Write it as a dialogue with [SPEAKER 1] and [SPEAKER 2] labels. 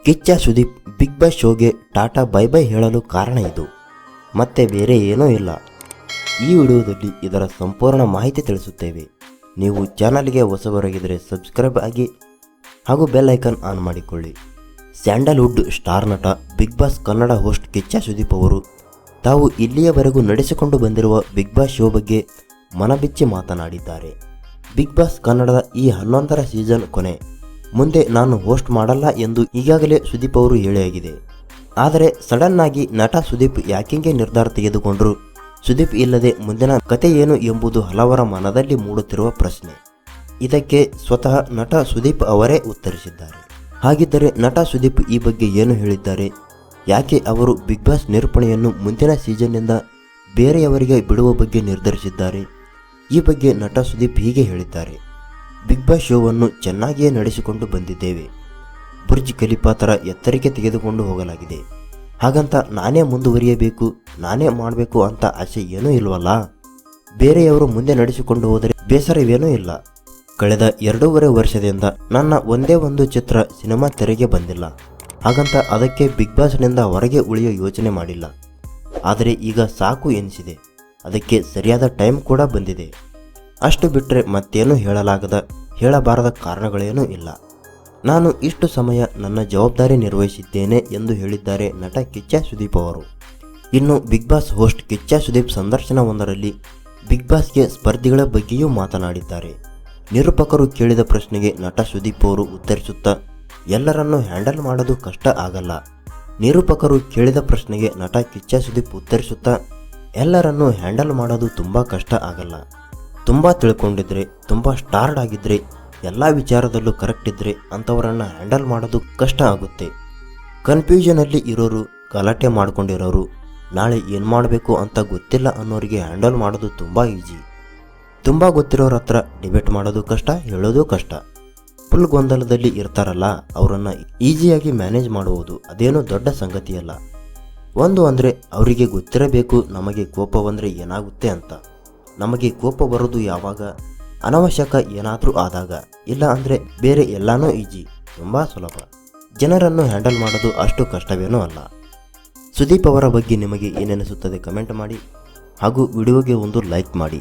[SPEAKER 1] ಕಿಚ್ಚ ಸುದೀಪ್ ಬಿಗ್ ಬಾಸ್ ಶೋಗೆ ta-ta bye bye ಹೇಳಲು ಕಾರಣ ಇದು, ಮತ್ತೆ ಬೇರೆ ಏನೂ ಇಲ್ಲ. ಈ ವಿಡಿಯೋದಲ್ಲಿ ಇದರ ಸಂಪೂರ್ಣ ಮಾಹಿತಿ ತಿಳಿಸುತ್ತೇವೆ. ನೀವು ಚಾನಲ್ಗೆ ಹೊಸಬರಾಗಿದ್ದರೆ ಸಬ್ಸ್ಕ್ರೈಬ್ ಆಗಿ ಹಾಗೂ ಬೆಲ್ ಐಕಾನ್ ಆನ್ ಮಾಡಿಕೊಳ್ಳಿ. ಸ್ಯಾಂಡಲ್ವುಡ್ ಸ್ಟಾರ್ ನಟ Bigg Boss Kannada host Kichcha Sudeep ಅವರು ತಾವು ಇಲ್ಲಿಯವರೆಗೂ ನಡೆಸಿಕೊಂಡು ಬಂದಿರುವ ಬಿಗ್ ಬಾಸ್ ಶೋ ಬಗ್ಗೆ ಮನಬಿಚ್ಚಿ ಮಾತನಾಡಿದ್ದಾರೆ. ಬಿಗ್ ಬಾಸ್ ಕನ್ನಡದ ಈ 11ರ ಸೀಸನ್ ಕೊನೆ, ಮುಂದೆ ನಾನು ಹೋಸ್ಟ್ ಮಾಡಲ್ಲ ಎಂದು ಈಗಾಗಲೇ ಸುದೀಪ್ ಅವರು ಹೇಳಿಯಾಗಿದೆ. ಆದರೆ ಸಡನ್ ಆಗಿ ನಟ ಸುದೀಪ್ ಯಾಕಿಂಗೆ ನಿರ್ಧಾರ ತೆಗೆದುಕೊಂಡರು, ಸುದೀಪ್ ಇಲ್ಲದೆ ಮುಂದಿನ ಕತೆ ಏನು ಎಂಬುದು ಹಲವರ ಮನದಲ್ಲಿ ಮೂಡುತ್ತಿರುವ ಪ್ರಶ್ನೆ. ಇದಕ್ಕೆ ಸ್ವತಃ ನಟ ಸುದೀಪ್ ಅವರೇ ಉತ್ತರಿಸಿದ್ದಾರೆ. ಹಾಗಿದ್ದರೆ ನಟ ಸುದೀಪ್ ಈ ಬಗ್ಗೆ ಏನು ಹೇಳಿದ್ದಾರೆ, ಯಾಕೆ ಅವರು ಬಿಗ್ ಬಾಸ್ ನಿರೂಪಣೆಯನ್ನು ಮುಂದಿನ ಸೀಸನ್ನಿಂದ ಬೇರೆಯವರಿಗೆ ಬಿಡುವ ಬಗ್ಗೆ ನಿರ್ಧರಿಸಿದ್ದಾರೆ? ಈ ಬಗ್ಗೆ ನಟ ಸುದೀಪ್ ಹೀಗೆ ಹೇಳಿದ್ದಾರೆ. ಬಿಗ್ ಬಾಸ್ ಶೋವನ್ನು ಚೆನ್ನಾಗಿಯೇ ನಡೆಸಿಕೊಂಡು ಬಂದಿದ್ದೇವೆ. ಬುರ್ಜ್ ಖಲೀಫಾ ಥರ ಎತ್ತರಕ್ಕೆ ತೆಗೆದುಕೊಂಡು ಹೋಗಲಾಗಿದೆ. ಹಾಗಂತ ನಾನೇ ಮುಂದುವರಿಯಬೇಕು, ನಾನೇ ಮಾಡಬೇಕು ಅಂತ ಆಸೆ ಏನೂ ಇಲ್ವಲ್ಲ. ಬೇರೆಯವರು ಮುಂದೆ ನಡೆಸಿಕೊಂಡು ಹೋದರೆ ಬೇಸರವೇನೂ ಇಲ್ಲ. ಕಳೆದ 2.5 ವರ್ಷದಿಂದ ನನ್ನ ಒಂದೇ ಒಂದು ಚಿತ್ರ ಸಿನಿಮಾ ತೆರೆಗೆ ಬಂದಿಲ್ಲ. ಹಾಗಂತ ಅದಕ್ಕೆ ಬಿಗ್ ಬಾಸ್ನಿಂದ ಹೊರಗೆ ಉಳಿಯೋ ಯೋಚನೆ ಮಾಡಿಲ್ಲ. ಆದರೆ ಈಗ ಸಾಕು ಎನಿಸಿದೆ. ಅದಕ್ಕೆ ಸರಿಯಾದ ಟೈಮ್ ಕೂಡ ಬಂದಿದೆ. ಅಷ್ಟು ಬಿಟ್ಟರೆ ಮತ್ತೇನು ಹೇಳಬಾರದ ಕಾರಣಗಳೇನೂ ಇಲ್ಲ. ನಾನು ಇಷ್ಟು ಸಮಯ ನನ್ನ ಜವಾಬ್ದಾರಿ ನಿರ್ವಹಿಸಿದ್ದೇನೆ ಎಂದು ಹೇಳಿದ್ದಾರೆ ನಟ ಕಿಚ್ಚ ಸುದೀಪ್ ಅವರು. ಇನ್ನು ಬಿಗ್ ಬಾಸ್ ಹೋಸ್ಟ್ ಕಿಚ್ಚ ಸುದೀಪ್ ಸಂದರ್ಶನವೊಂದರಲ್ಲಿ ಬಿಗ್ ಬಾಸ್ಗೆ ಸ್ಪರ್ಧಿಗಳ ಬಗ್ಗೆಯೂ ಮಾತನಾಡಿದ್ದಾರೆ. ನಿರೂಪಕರು ಕೇಳಿದ ಪ್ರಶ್ನೆಗೆ ನಟ ಸುದೀಪ್ ಅವರು ಉತ್ತರಿಸುತ್ತಾ, ಎಲ್ಲರನ್ನೂ ಹ್ಯಾಂಡಲ್ ಮಾಡೋದು ಕಷ್ಟ ಆಗಲ್ಲ. ನಿರೂಪಕರು ಕೇಳಿದ ಪ್ರಶ್ನೆಗೆ ನಟ ಕಿಚ್ಚ ಸುದೀಪ್ ಉತ್ತರಿಸುತ್ತಾ, ಎಲ್ಲರನ್ನೂ ಹ್ಯಾಂಡಲ್ ಮಾಡೋದು ತುಂಬ ಕಷ್ಟ ಆಗಲ್ಲ. ತುಂಬ ತಿಳ್ಕೊಂಡಿದ್ರೆ, ತುಂಬ ಸ್ಟಾರ್ಡ್ ಆಗಿದ್ರೆ, ಎಲ್ಲ ವಿಚಾರದಲ್ಲೂ ಕರೆಕ್ಟ್ ಇದ್ದರೆ ಅಂಥವರನ್ನು ಹ್ಯಾಂಡಲ್ ಮಾಡೋದು ಕಷ್ಟ ಆಗುತ್ತೆ. ಕನ್ಫ್ಯೂಷನಲ್ಲಿ ಇರೋರು, ಗಲಾಟೆ ಮಾಡ್ಕೊಂಡಿರೋರು, ನಾಳೆ ಏನು ಮಾಡಬೇಕು ಅಂತ ಗೊತ್ತಿಲ್ಲ ಅನ್ನೋರಿಗೆ ಹ್ಯಾಂಡಲ್ ಮಾಡೋದು ತುಂಬ ಈಜಿ. ತುಂಬ ಗೊತ್ತಿರೋರ ಹತ್ರ ಡಿಬೇಟ್ ಮಾಡೋದು ಕಷ್ಟ, ಹೇಳೋದು ಕಷ್ಟ. ಫುಲ್ ಗೊಂದಲದಲ್ಲಿ ಇರ್ತಾರಲ್ಲ, ಅವರನ್ನು ಈಸಿಯಾಗಿ ಮ್ಯಾನೇಜ್ ಮಾಡುವುದು ಅದೇನೂ ದೊಡ್ಡ ಸಂಗತಿಯಲ್ಲ. ಒಂದು ಅಂದರೆ ಅವರಿಗೆ ಗೊತ್ತಿರಬೇಕು ನಮಗೆ ಕೋಪ ಬಂದರೆ ಏನಾಗುತ್ತೆ ಅಂತ. ನಮಗೆ ಕೋಪ ಬರೋದು ಯಾವಾಗ, ಅನವಶ್ಯಕ ಏನಾದರೂ ಆದಾಗ, ಇಲ್ಲ ಅಂದರೆ ಬೇರೆ ಎಲ್ಲನೂ ಈಜಿ, ತುಂಬ ಸುಲಭ. ಜನರನ್ನು ಹ್ಯಾಂಡಲ್ ಮಾಡೋದು ಅಷ್ಟು ಕಷ್ಟವೇನೂ ಅಲ್ಲ. ಸುದೀಪ್ ಅವರ ಬಗ್ಗೆ ನಿಮಗೆ ಏನೆನಿಸುತ್ತದೆ ಕಮೆಂಟ್ ಮಾಡಿ ಹಾಗೂ ವಿಡಿಯೋಗೆ ಒಂದು ಲೈಕ್ ಮಾಡಿ.